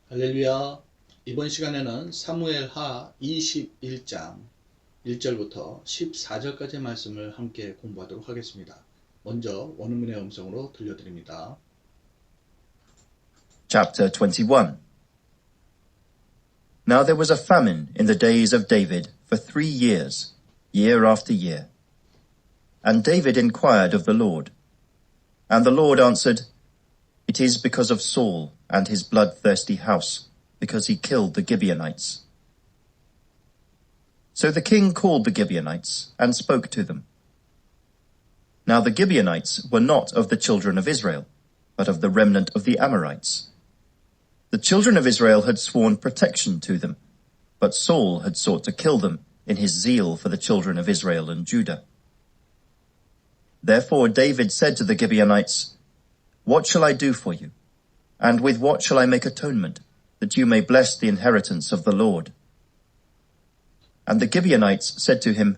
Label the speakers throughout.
Speaker 1: 할렐루야. 이번 시간에는 사무엘하 21장 1절부터 14절까지의 말씀을 함께 공부하도록 하겠습니다. 먼저 원어민의 음성으로 들려드립니다.
Speaker 2: Chapter 21. Now there was a famine in the days of David for 3 years, year after year. And David inquired of the Lord. And the Lord answered, It is because of Saul and his bloodthirsty house, because he killed the Gibeonites. So the king called the Gibeonites and spoke to them. Now the Gibeonites were not of the children of Israel, but of the remnant of the Amorites. The children of Israel had sworn protection to them, but Saul had sought to kill them in his zeal for the children of Israel and Judah. Therefore David said to the Gibeonites, What shall I do for you? And with what shall I make atonement, that you may bless the inheritance of the Lord? And the Gibeonites said to him,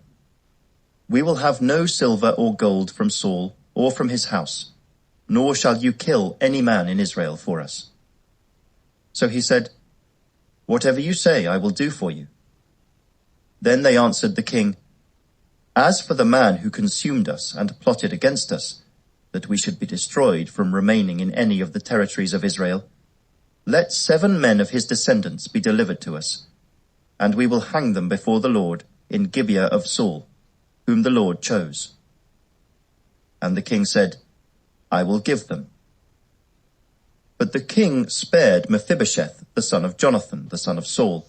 Speaker 2: We will have no silver or gold from Saul or from his house, nor shall you kill any man in Israel for us. So he said, Whatever you say I will do for you. Then they answered the king, As for the man who consumed us and plotted against us, that we should be destroyed from remaining in any of the territories of Israel, let 7 men of his descendants be delivered to us, and we will hang them before the Lord in Gibeah of Saul, whom the Lord chose. And the king said, I will give them. But the king spared Mephibosheth, the son of Jonathan, the son of Saul,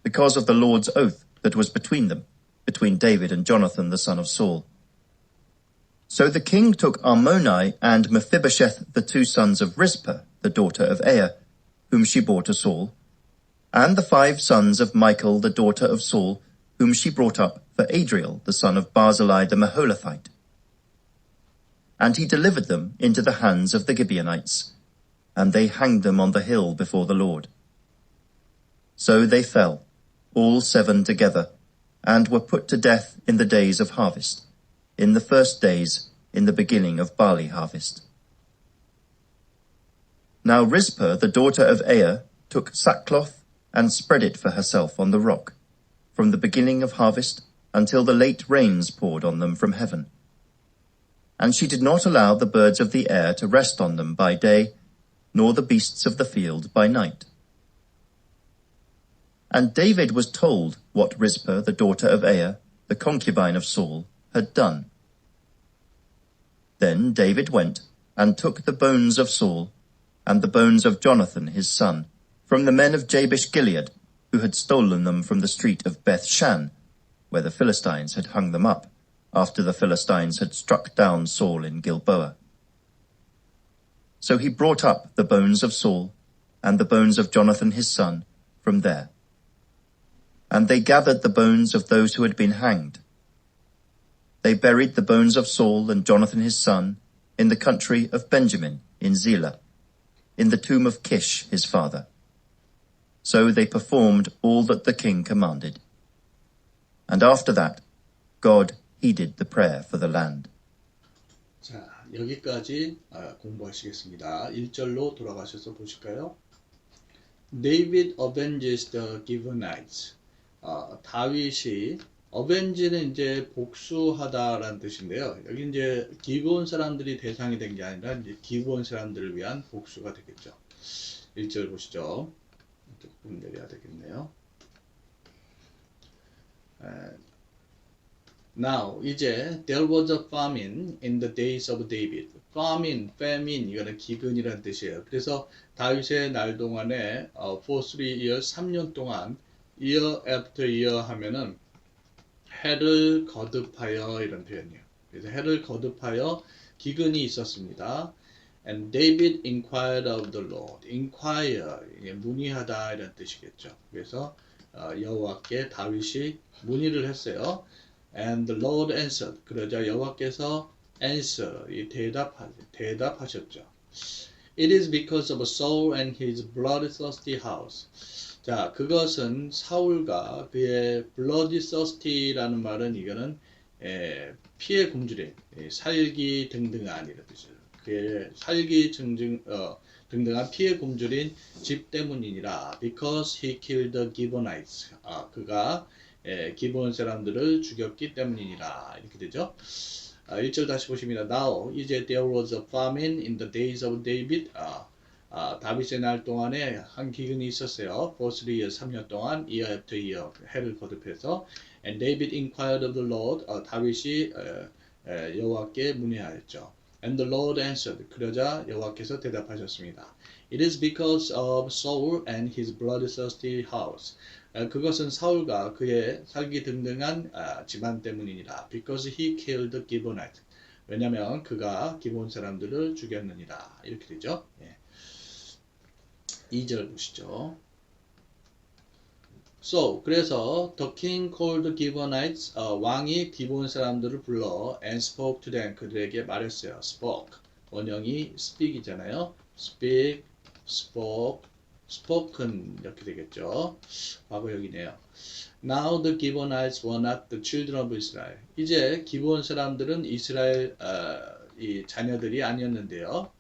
Speaker 2: because of the Lord's oath that was between them, between David and Jonathan, the son of Saul. So the king took Armoni and Mephibosheth, the 2 sons of Rizpah, the daughter of Aiah, whom she bore to Saul, and the 5 sons of Michal, the daughter of Saul, whom she brought up for Adriel, the son of Barzillai the Maholathite. And he delivered them into the hands of the Gibeonites, and they hanged them on the hill before the Lord. So they fell, all 7 together, and were put to death in the days of harvest, in the first days, in the beginning of barley harvest. Now Rizpah, the daughter of Aiah, took sackcloth and spread it for herself on the rock, from the beginning of harvest until the late rains poured on them from heaven. And she did not allow the birds of the air to rest on them by day, nor the beasts of the field by night. And David was told what Rizpah, the daughter of Aiah, the concubine of Saul, had done. Then David went and took the bones of Saul and the bones of Jonathan his son from the men of Jabesh Gilead, who had stolen them from the street of Beth-shan, where the Philistines had hung them up, after the Philistines had struck down Saul in Gilboa. So he brought up the bones of Saul and the bones of Jonathan his son from there. And they gathered the bones of those who had been hanged. They buried the bones of Saul and Jonathan his son in the country of Benjamin in Zelah, in the tomb of Kish his father. So they performed all that the king commanded. And after that, God heeded the prayer for the land.
Speaker 1: 자, 여기까지 공부하시겠습니다. 1절로 돌아가셔서 보실까요? David avenges the Gibeonites. 다윗이 avenge는 이제 복수하다라는 뜻인데요. 여기 이제 기브온 사람들이 대상이 된 게 아니라 이제 기브온 사람들을 위한 복수가 되겠죠. 1절 보시죠. 조금 내려야 되겠네요. Now, 이제 there was a famine in the days of David. famine, 이거는 기근이라는 뜻이에요. 그래서 다윗의 날 동안에 for 3 years, 3년 동안 year after year 하면은 해를 거듭하여 이런 표현이에요. 그래서 해를 거듭하여 기근이 있었습니다. And David inquired of the Lord. inquire, 문의하다 이런 뜻이겠죠. 그래서 여호와께 다윗이 문의를 했어요. And the Lord answered. 그러자 여호와께서 answer, 대답하셨죠. It is because of Saul and his bloodthirsty house. 자, 그것은 사울과 그의 bloodthirsty라는 말은 이거는 피의 굶주림, 살기 등등 아니라 뜻이에요. 그의 살기 등등한 피해 굶주린 집 때문이니라. Because he killed the Gibeonites. 그가 기브온 사람들을 죽였기 때문이니라. 이렇게 되죠. 1절 다시 보십니다. Now 이제 there was a famine in the days of David. 다윗의 날 동안에 한 기근이 있었어요. For 3 years, 3년 동안, year after year, 해를 거듭해서. And David inquired of the Lord. 다윗이 여호와께 문의하였죠. And the Lord answered. 그러자 여호와께서 대답하셨습니다. It is because of Saul and his bloodthirsty house. 그것은 사울과 그의 살기 등등한 집안 때문이니라. Because he killed the Gibeonites. 왜냐하면 그가 기브온 사람들을 죽였느니라. 이렇게 되죠. 2절 보시죠. So, 그래서 the king called the Gibeonites, 왕이 기브온 사람들을 불러 and spoke to them, 그들에게 말했어요. spoke, 원형이 speak이잖아요. speak, spoke, spoken 이렇게 되겠죠. 과거형이네요. Now the Gibeonites were not the children of Israel. 이제 기브온 사람들은 이스라엘 이 자녀들이 아니었는데요.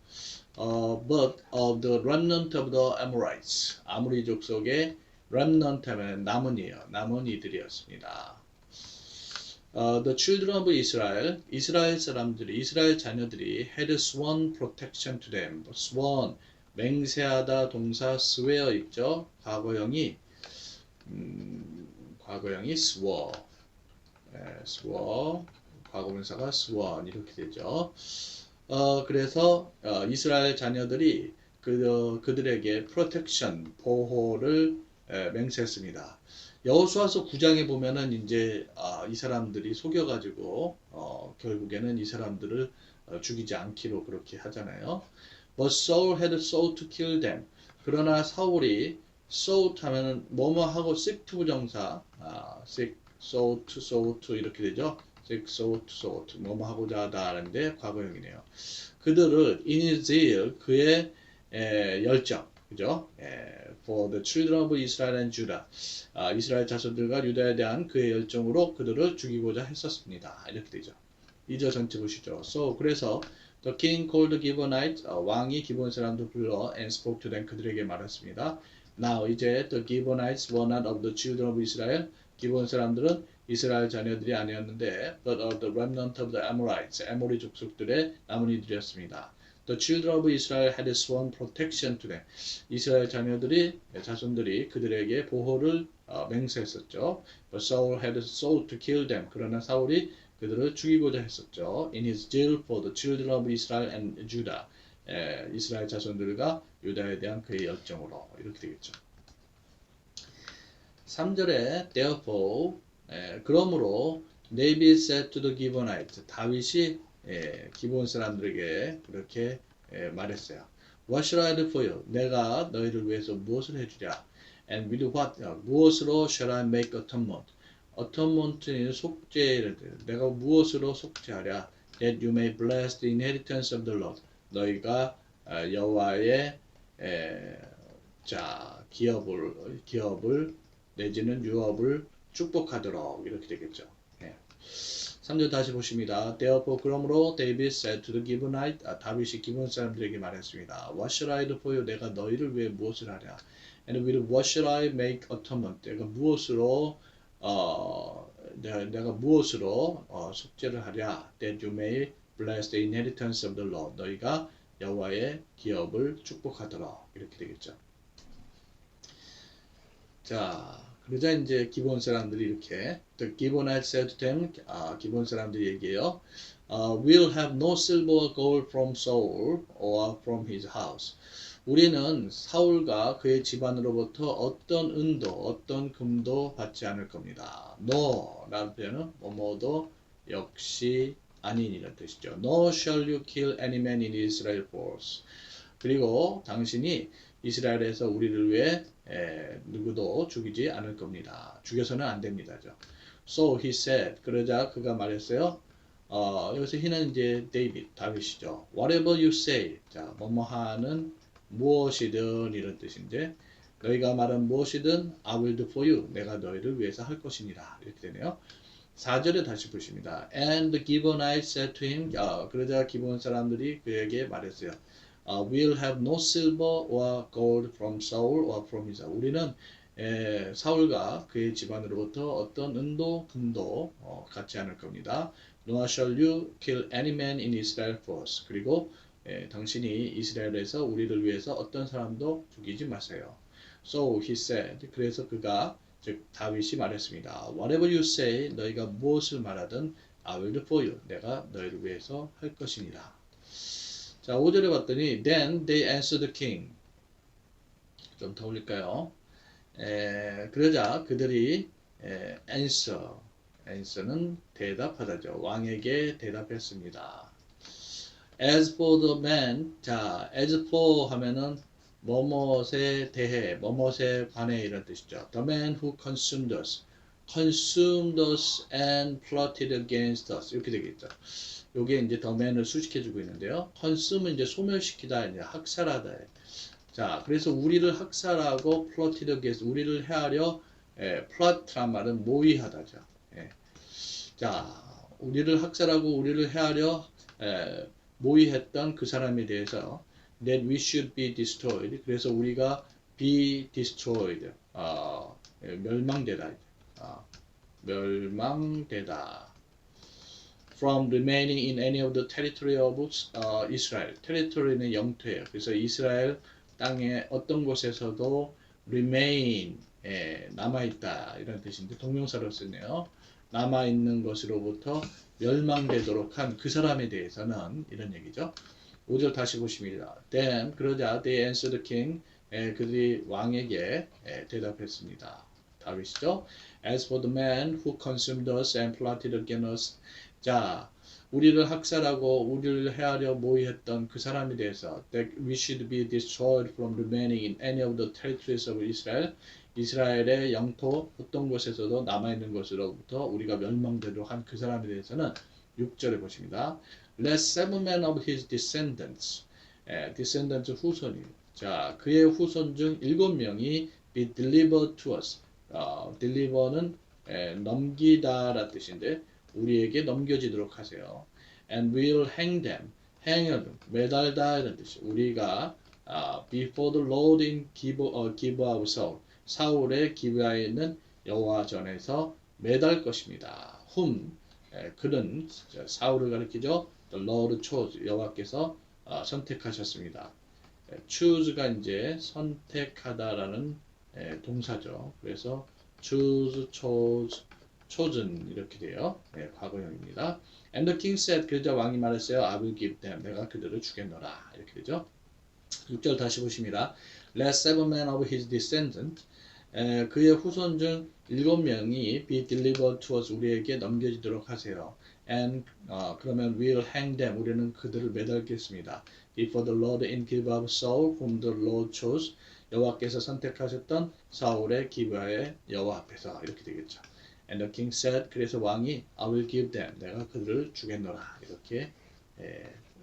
Speaker 1: But of the remnant of the Amorites. 아모리 족속의 remnant 하면 남은이에요. 남은 이들이었습니다. The children of Israel. 이스라엘 사람들이, 이스라엘 자녀들이 had sworn protection to them. sworn, 맹세하다 동사 swear 있죠. 과거형이 swore. swore. 과거분사가 sworn 이렇게 되죠. 그래서 이스라엘 자녀들이 그들에게 protection, 보호를 맹세했습니다. 여호수아서 9장에 보면은 이제 이 사람들이 속여가지고 결국에는 이 사람들을 죽이지 않기로 그렇게 하잖아요. But Saul had sought to kill them. 그러나 사울이 sought 하면은 뭐뭐 하고 seek to 부정사, seek, sought 이렇게 되죠. sought, 뭐뭐 하고자 하다 하는데 과거형이네요. 그들을 in his zeal, 그의 열정, 그죠? For the children of Israel and Judah. 이스라엘 자손들과 유다에 대한 그의 열정으로 그들을 죽이고자 했었습니다. 이렇게 되죠. 2절 전체 보시죠. So, 그래서 the king called the Gibeonites, 왕이 기브온 사람들 불러 and spoke to them, 그들에게 말했습니다. Now, 이제 the Gibeonites were not of the children of Israel. 기브온 사람들은 이스라엘 자녀들이 아니었는데, but of the remnant of the Amorites, 아모리 족속들의 남은 이들이었습니다. The children of Israel had sworn protection to them. 이스라엘 자손들이 그들에게 보호를 맹세했었죠. But Saul had sought to kill them. 그러나 사울이 그들을 죽이고자 했었죠. In his zeal for the children of Israel and Judah. 이스라엘 자손들과 유다에 대한 그의 열정으로 이렇게 되겠죠. 3절에 therefore 그러므로 David said to the Gibeonites, 다윗이 기브온 사람들에게 그렇게 말했어요. What shall I do for you? 내가 너희를 위해서 무엇을 해주랴? And with what? 무엇으로 shall I make atonement? atonement는 속죄를 내가 무엇으로 속죄하랴? That you may bless the inheritance of the Lord. 너희가 여호와의 기업을 내지는 유업을 축복하도록 이렇게 되겠죠. 3절 다시 보십니다. Therefore 그러므로 David said to the Gibeonite, 다윗이 기브온 사람들에게 말했습니다. What shall I do for you? 내가 너희를 위해 무엇을 하랴? And with what shall I make atonement? 내가 무엇으로 속죄를 하랴? That you may bless the inheritance of the Lord. 너희가 여호와의 기업을 축복하도록 이렇게 되겠죠. 자, 그러자 이제 기브온 사람들이 이렇게 The Gibeonites said to them, 기브온 사람들이 얘기해요. We'll have no silver or gold from Saul or from his house. 우리는 사울과 그의 집안으로부터 어떤 은도, 어떤 금도 받지 않을 겁니다. No 라는 표현은 뭐뭐도 역시 아닌 이런 뜻이죠. No shall you kill any man in Israel force. 그리고 당신이 이스라엘에서 우리를 위해 누구도 죽이지 않을 겁니다. 죽여서는 안 됩니다죠. So he said. 그러자 그가 말했어요. 여기서 he는 이제 다윗이죠. Whatever you say. 자, 뭐뭐하는 무엇이든 이런 뜻인데 너희가 말한 무엇이든 I will do for you. 내가 너희를 위해서 할 것이니라. 이렇게 되네요. 4절에 다시 보십니다. And the Gibeonites said to him. 그러자 기브온 사람들이 그에게 말했어요. we'll have no silver or gold from Saul or from his house. 우리는 사울과 그의 집안으로부터 어떤 은도 금도 갖지 않을 겁니다. Nor shall you kill any man in Israel for us. 그리고 당신이 이스라엘에서 우리를 위해서 어떤 사람도 죽이지 마세요. So he said. 그래서 그가 즉 다윗이 말했습니다. Whatever you say, 너희가 무엇을 말하든 I will do for you. 내가 너희를 위해서 할 것이니라. 자, 5절에 봤더니 Then they answered the king. 좀 더 올릴까요? 그러자 그들이 answer는 대답하다죠. 왕에게 대답했습니다. As for the man, 자, as for 하면은 뭐뭇에 대해, 뭐뭇에 관해 이런 뜻이죠. The man who consumed us and plotted against us 이렇게 되겠죠. 요게 이제 the man을 수식해주고 있는데요. consume은 이제 소멸시키다, 이제 학살하다. 자, 그래서 우리를 학살하고 plotted against 우리를 해하려 plot란 말은 모의하다죠. 자, 우리를 학살하고 우리를 해하려 모의했던 그 사람에 대해서 that we should be destroyed. 그래서 우리가 be destroyed. 멸망되다. 멸망되다. From remaining in any of the territory of Israel. territory는 영토예요. 그래서 이스라엘 땅의 어떤 곳에서도 remain 남아있다 이런 뜻인데 동명사로 쓰네요. 남아있는 것으로부터 멸망되도록 한 그 사람에 대해서는 이런 얘기죠. 5절 다시 보십니다. Then 그러자 they answered the king. 그들이 왕에게 대답했습니다. 다윗이죠. As for the man who consumed us and plotted against us. 자, 우리를 학살하고 우리를 해하려 모의했던 그 사람에 대해서 that we should be destroyed from remaining in any of the territories of Israel. 이스라엘의 영토 어떤 곳에서도 남아있는 것으로부터 우리가 멸망되도록 한 그 사람에 대해서는 6절에 보십니다. Let seven men of his descendants, descendants 후손이, 자 그의 후손 중 7명이 be delivered to us. deliver는 넘기다라 뜻인데 우리에게 넘겨지도록 하세요. And we'll hang them, hang은 매달다 이런 뜻이. 우리가 before the Lord in Gibeah of Saul, 사울의 기브야에 있는 여호와 전에서 매달 것입니다. whom 그는 사울을 가리키죠. The Lord chose 여호와께서 선택하셨습니다. choose가 이제 선택하다라는 동사죠. 그래서 choose, chosen 이렇게 돼요. 과거형입니다. And the king said, 그러자 왕이 말했어요. I will give them, 내가 그들을 주겠노라 이렇게 되죠. 6절 다시 보십니다. Let seven men of his descendants, 그의 후손 중 7명이 be delivered to us, 우리에게 넘겨지도록 하세요. And 그러면 we'll hang them, 우리는 그들을 매달겠습니다. Before the Lord in Gibeah of Saul, whom the Lord chose, 여호와께서 선택하셨던 사울의 기브야의 여호와 앞에서 이렇게 되겠죠. And the king said, 그래서 왕이 I will give them, 내가 그들을 주겠노라 이렇게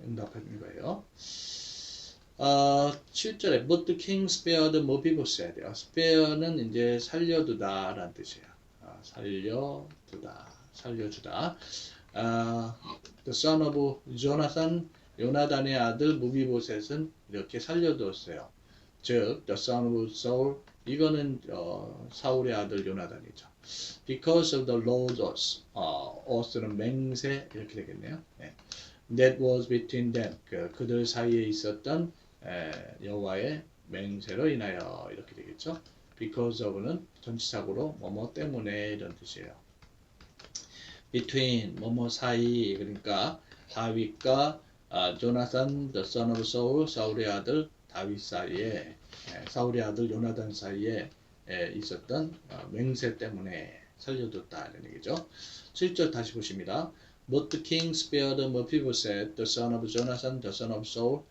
Speaker 1: 응답하는 거예요. 7절에 But the king spared Mephibosheth. spare는 이제 살려두다라는 뜻이에요. 살려주다. The son of Jonathan, 요나단의 아들 무비보셋은 이렇게 살려두었어요. 즉, the son of Saul, 이거는 사울의 아들 요나단이죠. Because of the Lord's oath, oath는 맹세 이렇게 되겠네요. That was between them, 그들 사이에 있었던 여호와의 맹세로 인하여 이렇게 되겠죠. Because of는 전치사고로 뭐뭐 때문에 이런 뜻이에요. Between 뭐뭐 사이, 그러니까 다윗과 조나단 the son of Saul, 사울의 아들 다윗 사이에, 사울의 아들 요나단 사이에 있었던 맹세 때문에 살려뒀다 이런 얘기죠. 7절 다시 보십니다. But the king spared Mephibosheth, the son of Jonathan, the son of Saul.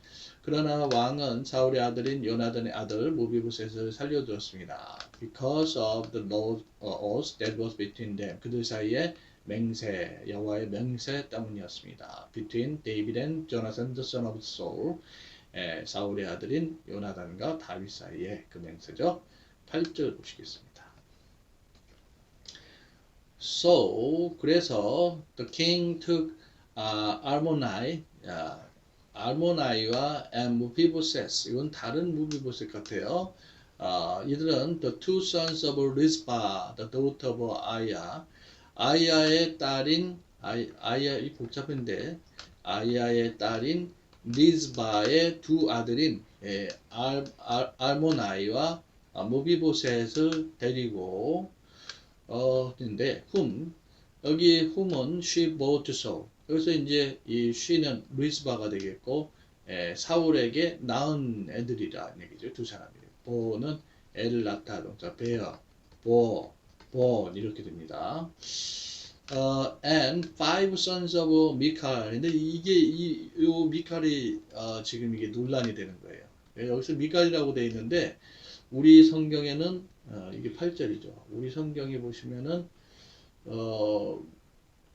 Speaker 1: 그러나 왕은 사울의 아들인 요나단의 아들 무비보셋을 살려두었습니다. Because of the Lord's oath that was between them. 그들 사이에 맹세, 여호와의 맹세 때문이었습니다. Between David and Jonathan, the son of Saul. 사울의 아들인 요나단과 다윗 사이에 그 맹세죠. 8절 보시겠습니다. So, 그래서 the king took Armonite, 알모나이와 무비보셋 이건 다른 무비보셋 같아요. 이들은 the two sons of Rizpah, the daughter of Aiah. 아이야의 딸인 아이야 이 복잡한데 아이야의 딸인 리즈바의 두 아들인 알모나이와 무비보셋을 데리고 근데 여기 whom은 she brought to Saul. 여기서 이제 이 she는 리스바가 되겠고 사울에게 낳은 애들이라 얘기죠. 두 사람이. 보는 애를 낳다 동사 bear, born 이렇게 됩니다. And five sons of Michal. 근데 이 미칼이 지금 이게 논란이 되는 거예요. 여기서 미칼이라고 되어 있는데 우리 성경에는 이게 8절이죠. 우리 성경에 보시면은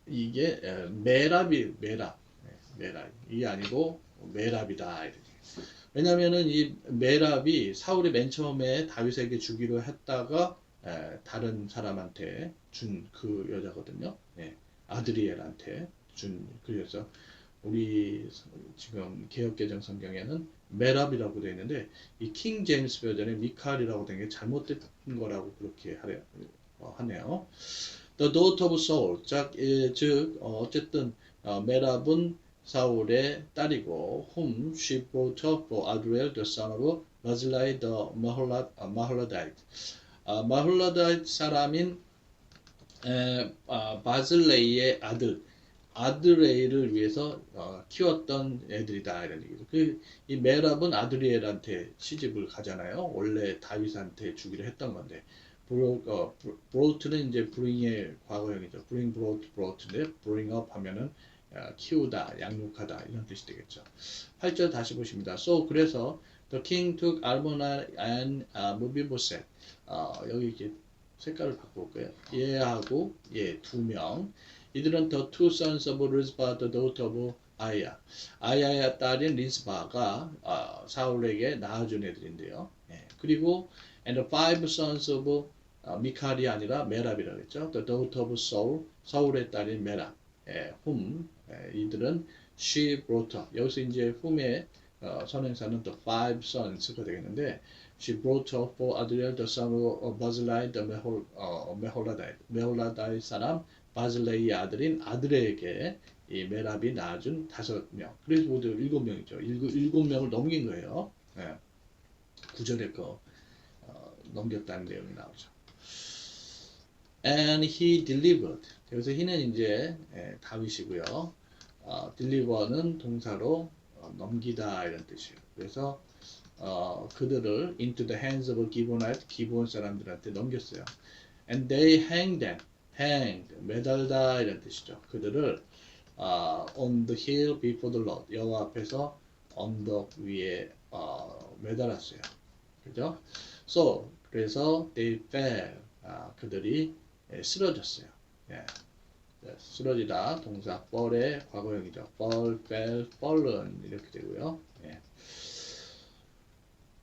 Speaker 1: 이게 메랍 이게 아니고 메랍이다. 왜냐면은 이 메랍이 사울이 맨 처음에 다윗에게 주기로 했다가 다른 사람한테 준 그 여자거든요. 아드리엘한테 준 그래서 우리 지금 개역개정 성경에는 메랍이라고 되어 있는데 이 킹 제임스 버전에 미칼이라고 된 게 잘못된 거라고 그렇게 하네요. The daughter of Saul, 즉 어쨌든 메랍은 사울의 딸이고 whom she brought up for Adriel the son of Barzillai the Maholadite. 마홀라다이트 사람인 바슬레이의 아드레이를 위해서 키웠던 애들이다 이런 얘기죠. 이 메랍은 아드리엘한테 시집을 가잖아요. 원래 다윗한테 주기로 했던 건데 브로트는 이제 bring의 과거형이죠. bring brought인데 bring up 하면은 키우다, 양육하다 이런 뜻이 되겠죠. 8절 다시 보십니다. So 그래서 the king took Almona and Mephibosheth. 여기 이렇게 색깔을 바꿔볼까요? 얘하고 얘 두 명. 이들은 the two sons of Rizpah, the daughter of Aiah. 아야의 딸인 리스바가 사울에게 낳아준 애들인데요. 그리고 and the five sons of 미칼이 아니라 메랍이라고 했죠. The daughter of Saul, 사울의 딸인 메랍. whom 이들은 she brought up. 여기서 이제 whom의 선행사는 the five sons가 되겠는데 she brought up for Adriel the son of Barzillai the 메홀라다이 사람 바즐레이의 아들인 아드레에게 이 메랍이 낳아준 5명. 그래서 모두 7명이죠. 7명을 넘긴 거예요. 9절에 넘겼다는 내용이 나오죠. And he delivered. 여기서 he는 이제 다윗이고요. deliver는 동사로 넘기다 이런 뜻이에요. 그래서 그들을 into the hands of Gibeonite, 기브온 사람들한테 넘겼어요. And they hanged them, 매달다 이런 뜻이죠. 그들을 on the hill before the Lord, 여호와 앞에서 언덕 위에 매달았어요. 그죠? So 그래서 they fell, 그들이 쓰러졌어요. 쓰러지다 동사 fall의 과거형이죠. fall, fell, fallen 이렇게 되고요.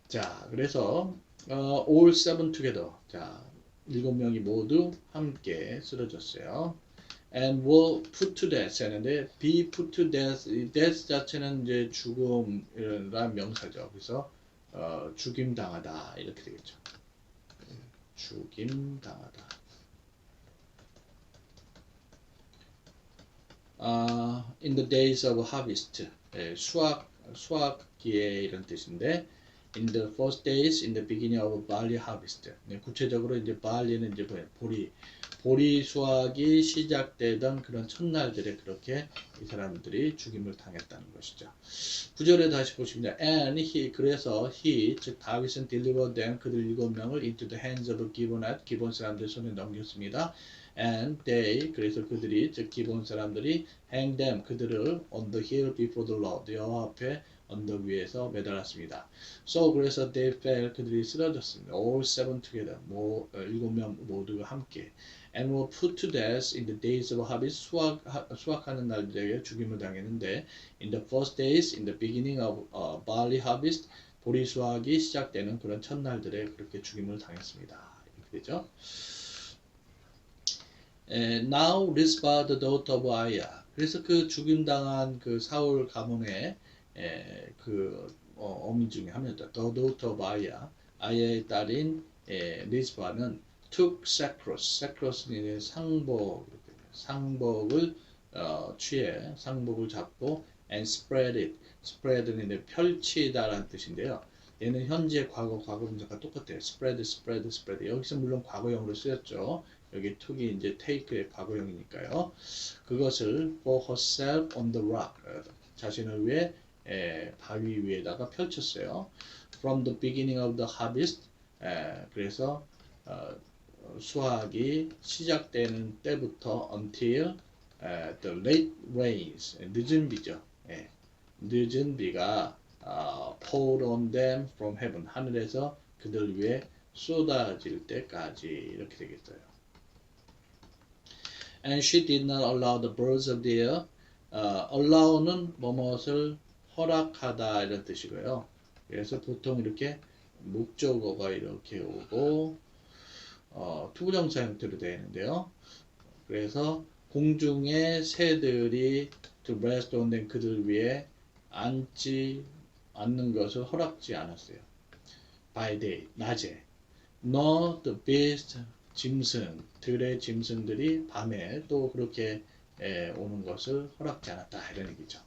Speaker 1: 자, 그래서 all seven together. 자, 7명이 모두 함께 쓰러졌어요. And were put to death 하는데 be put to death, death 자체는 이제 죽음이라는 명사죠. 그래서 죽임 당하다 이렇게 되겠죠. 죽임 당하다. In the days of harvest, 수확기에 이런 뜻인데, in the first days, in the beginning of barley harvest. 구체적으로 이제 barley는 이제 보리 수확이 시작되던 그런 첫날들에 그렇게 이 사람들이 죽임을 당했다는 것이죠. 9절에 다시 보십니다. And he, 그래서 he, 즉 다윗은 delivered them, 그들 7명을 into the hands of Gibeonite, 기본 사람들 손에 넘겼습니다. And they, 그래서 그들이, 즉 기본 사람들이 hang them, 그들을 on the hill before the Lord, 여호와 앞에 언덕 위에서 매달았습니다. So 그래서 they fell, 그들이 쓰러졌습니다. All seven together, 7명 모두가 함께. And were put to death in the days of harvest, 수확하는 날들에게 죽임을 당했는데, in the first days, in the beginning of barley harvest, 보리 수확이 시작되는 그런 첫날들에 그렇게 죽임을 당했습니다. 이렇게 되죠. Now Rizpah the daughter of Aiah. 그래서 그 죽임당한 그 사울 가문의 어미 중에 한 명이다. The daughter of Aya, 아야의 딸인 리스바는 took sackcloth는 상복을 취해 상복을 잡고 and spread는 펼치다라는 뜻인데요. 얘는 현재 과거 분사가 똑같아요. spread. 여기서 물론 과거형으로 쓰였죠. 여기 took이 이제 take의 과거형이니까요. 그것을 for herself on the rock, 자신을 위해 바위 위에다가 펼쳤어요. From the beginning of the harvest, 그래서 수확이 시작되는 때부터 until the late rains, 늦은 비죠. 늦은 비가 poured on them from heaven, 하늘에서 그들 위해 쏟아질 때까지 이렇게 되겠어요. And she did not allow the birds of the air. allow는 뭐뭇을 허락하다 이런 뜻이고요. 그래서 보통 이렇게 목적어가 이렇게 오고 투부정사 형태로 되어 있는데요. 그래서 공중의 새들이 to rest on them, 그들 위에 앉지 않는 것을 허락지 않았어요. by day, 낮에. nor the beast, 들의 짐승들이 밤에 또 그렇게 오는 것을 허락지 않았다 이런 얘기죠.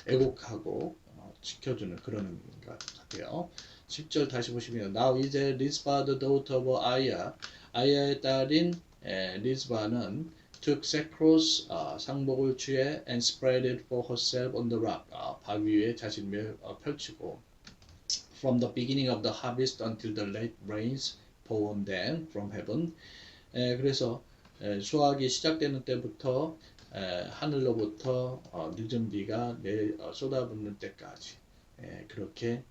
Speaker 1: 애국하고 지켜주는 그런 의미인 것 같아요. 10절 다시 보시면 Now 이제 리스바 the daughter of Aya, 아야의 딸인 리스바는 took sackcloth, 상복을 취해 and spread it for herself on the rock, 바위 위에 자신을 펼치고 from the beginning of the harvest until the late rains pour on them from heaven. 그래서 수확이 시작되는 때부터 하늘로부터 늦은 비가 쏟아붓는 때까지 그렇게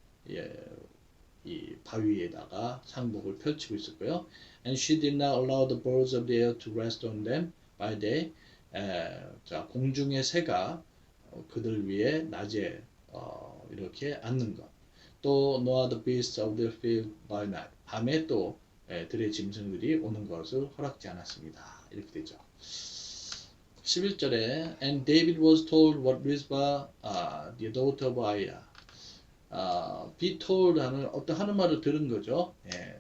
Speaker 1: 이 바위에다가 상복을 펼치고 있었고요. And she did not allow the birds of the air to rest on them by day. 자, 공중의 새가 그들 위에 낮에 이렇게 앉는 것. 또 nor the beasts of the field by night. 밤에 또 들의 짐승들이 오는 것을 허락지 않았습니다. 이렇게 되죠. 11절에 And David was told what Rizpah, the daughter of Aiah, be told 하는 하는 말을 들은 거죠.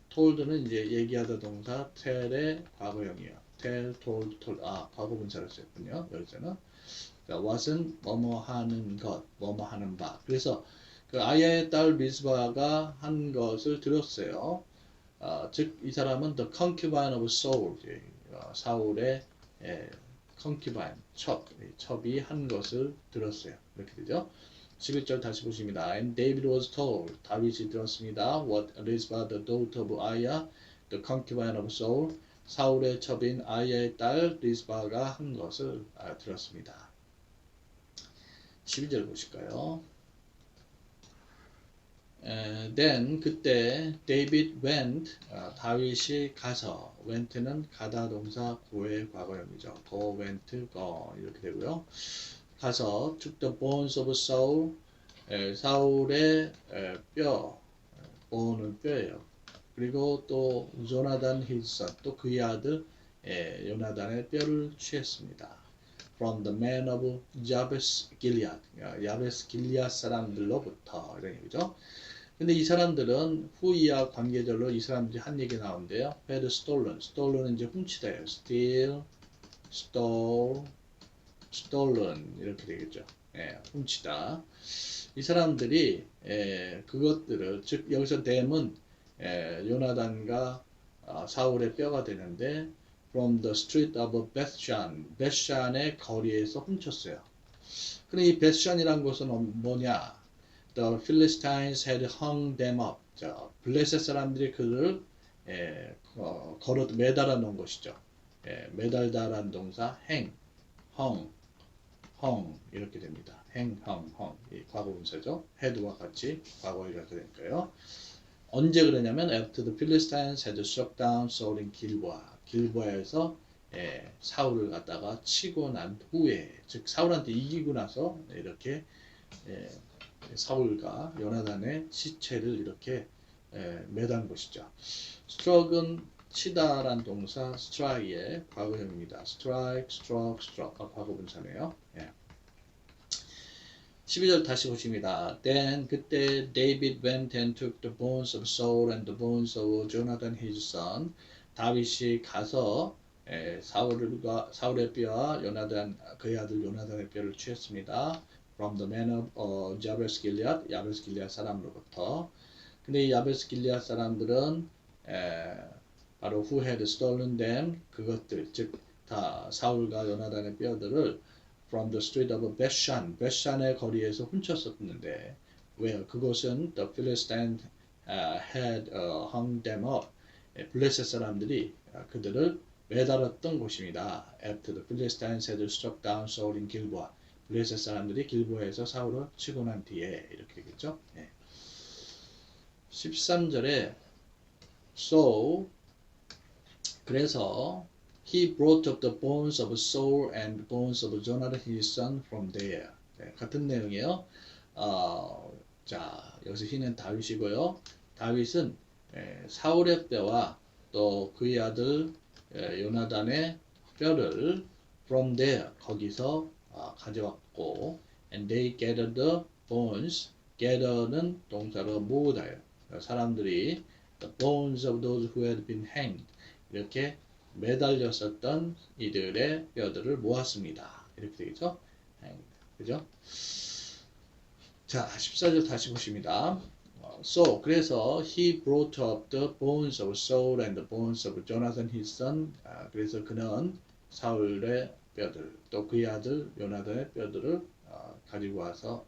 Speaker 1: told는 이제 얘기하다 동사 tell의 과거형이에요. tell, told. 과거 분사를 썼군요. 여기서는 what은 뭐뭐 하는 것, 뭐뭐 하는 바. 그래서 그 아야의 딸 리스바가 한 것을 들었어요. 즉 이 사람은 the concubine of Saul, 사울의 concubine, 첩이 한 것을 들었어요. 이렇게 되죠. 11절 다시 보십니다. And David was told, 다윗이 들었습니다. What Rizpah the daughter of Aiah, the concubine of Saul, 사울의 첩인 아야의 딸 리스바가 한 것을 들었습니다. 12절 보실까요? Then 그때 David went, 다윗이 가서, went는 가다 동사 go의 과거형이죠. go, went, go 이렇게 되고요. 가서 took the bones of Saul, 사울의 뼈, bone은 뼈예요. 그리고 또 조나단 his son, 또 그의 아들 요나단의 뼈를 취했습니다. From the men of Jabes Gilead, 야베스 길리앗 사람들로부터 이런 얘기죠. 근데 이 사람들은 후이와 관계절로 이 사람들이 한 얘기 나오는데요. had stolen은 이제 훔치다예요. steal, stole, stolen 이렇게 되겠죠. 훔치다. 이 사람들이 그것들을, 즉 여기서 them은 요나단과 사울의 뼈가 되는데 from the street of Bethshan, 베스샨의 거리에서 훔쳤어요. 근데 이 베스샨이란 곳은 뭐냐? The Philistines had hung them up. 자, 블레셋 사람들이 그를 매달아 놓은 것이죠. 매달다라는 동사 hang, hung 이렇게 됩니다. hang, hung 과거 분사죠. had와 같이 과거이가 되니까요. 언제 그러냐면 after the Philistines had struck down Saul in Gilboa, 길보아에서 사울을 갖다가 치고 난 후에, 즉 사울한테 이기고 나서 이렇게 사울과 요나단의 시체를 이렇게 매단 것이죠. struck은 치다란 동사 strike의 과거형입니다. strike, struck, struck 과거 분사네요. 12절 다시 보십니다. Then 그때 David went and took the bones of Saul and the bones of Jonathan his son. 다윗이 가서 사울의 뼈와 요나단 그의 아들 요나단의 뼈를 취했습니다. From the man of Jabez Gilead, 야베스 길리앗 사람으로부터. 근데 이 야베스 길리앗 사람들은 바로 who had stolen them 그것들 즉 다 사울과 요나단의 뼈들을 from the street of Bethshan, 베산의 거리에서 훔쳤었는데 where 그곳은 the Philistines had hung them up. 블레셋 사람들이 그들을 매달았던 곳입니다. After the Philistines had struck down Saul in Gilboa. 블레셋 사람들이 길보에서 사울을 치고 난 뒤에 이렇게 되겠죠. 13절에 So 그래서 He brought up the bones of Saul and the bones of Jonathan his son from there. 같은 내용이에요. 자 여기서 he는 다윗이고요. 다윗은 사울의 뼈와 또 그의 아들 요나단의 뼈를 from there 거기서 가져왔고 and they gathered the bones. gather는 동사로 모으다요. 사람들이 the bones of those who had been hanged 이렇게 매달렸었던 이들의 뼈들을 모았습니다. 이렇게 되겠죠? 그죠? 자, 14절 다시 보십니다. So, 그래서 he brought up the bones of Saul and the bones of Jonathan his son. 그래서 그는 사울의 뼈들, 또 그의 아들 요나단의 뼈들을 가지고 와서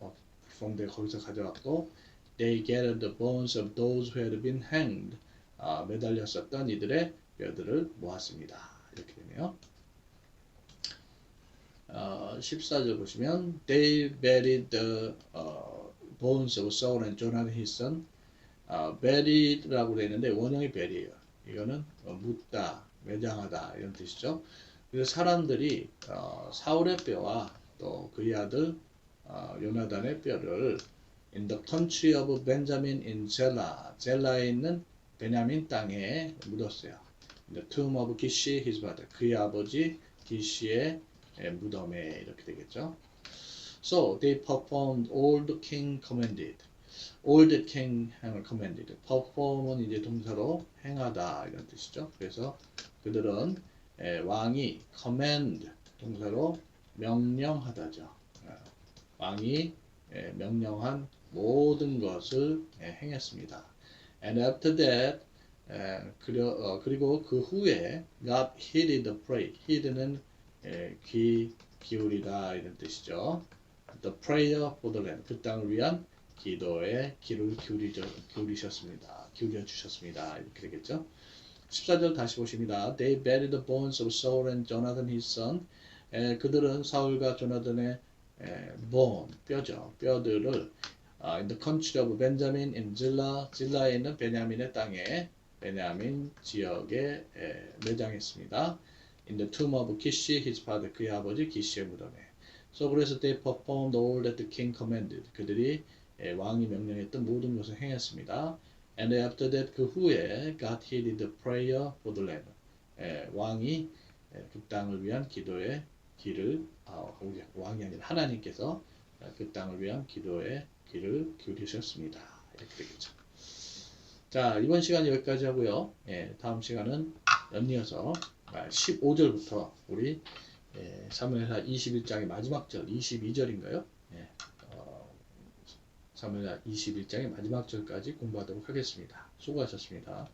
Speaker 1: from there 거기서 가져왔고 they gathered the bones of those who had been hanged. 매달렸었던 이들의 뼈들을 모았습니다. 이렇게 되네요. 14절 보시면 they buried the bones of Saul and Jonathan his son. buried라고 되어 있는데 원형이 bury예요. 이거는 묻다, 매장하다 이런 뜻이죠. 그래서 사람들이 사울의 뼈와 또 그의 아들 요나단의 뼈를 in the country of Benjamin in Zela, 젤라에 있는 베냐민 땅에 묻었어요. The tomb of Kish his father, 그의 아버지 기시의 무덤에 이렇게 되겠죠. So they performed all the king commanded. all the king commanded. perform은 이제 동사로 행하다 이런 뜻이죠. 그래서 그들은 왕이 command 동사로 명령하다죠. 왕이 명령한 모든 것을 행했습니다. And after that 그리고 그 후에 God heeded the prayer. heed는 귀 기울이다 이런 뜻이죠. The prayer for the land. 그 땅을 위한 기도에 귀를 기울이셨습니다. 기울여 주셨습니다. 이렇게 되겠죠. 14절 다시 보십니다. They buried the bones of Saul and Jonathan his son. 그들은 사울과 조나단의 bone, 뼈죠. 뼈들을 in the country of Benjamin in Zillah, 질라에 있는 베냐민의 땅에 베냐민 지역에 매장했습니다. In the tomb of Kish, his father, 그의 아버지 기시의 무덤에. So 그래서 they performed all that the king commanded. 그들이 왕이 명령했던 모든 것을 행했습니다. And after that 그 후에 God heeded the prayer for the land. 왕이 그 땅을 위한 기도에 귀를 왕이 아니라 하나님께서 그 땅을 위한 기도에 귀를 기울이셨습니다. 이렇게 되겠죠. 자, 이번 시간 여기까지 하고요. 다음 시간은 연이어서 15절부터 우리 사무엘하 21장의 마지막 절 22절인가요? 사무엘하 21장의 마지막 절까지 공부하도록 하겠습니다. 수고하셨습니다.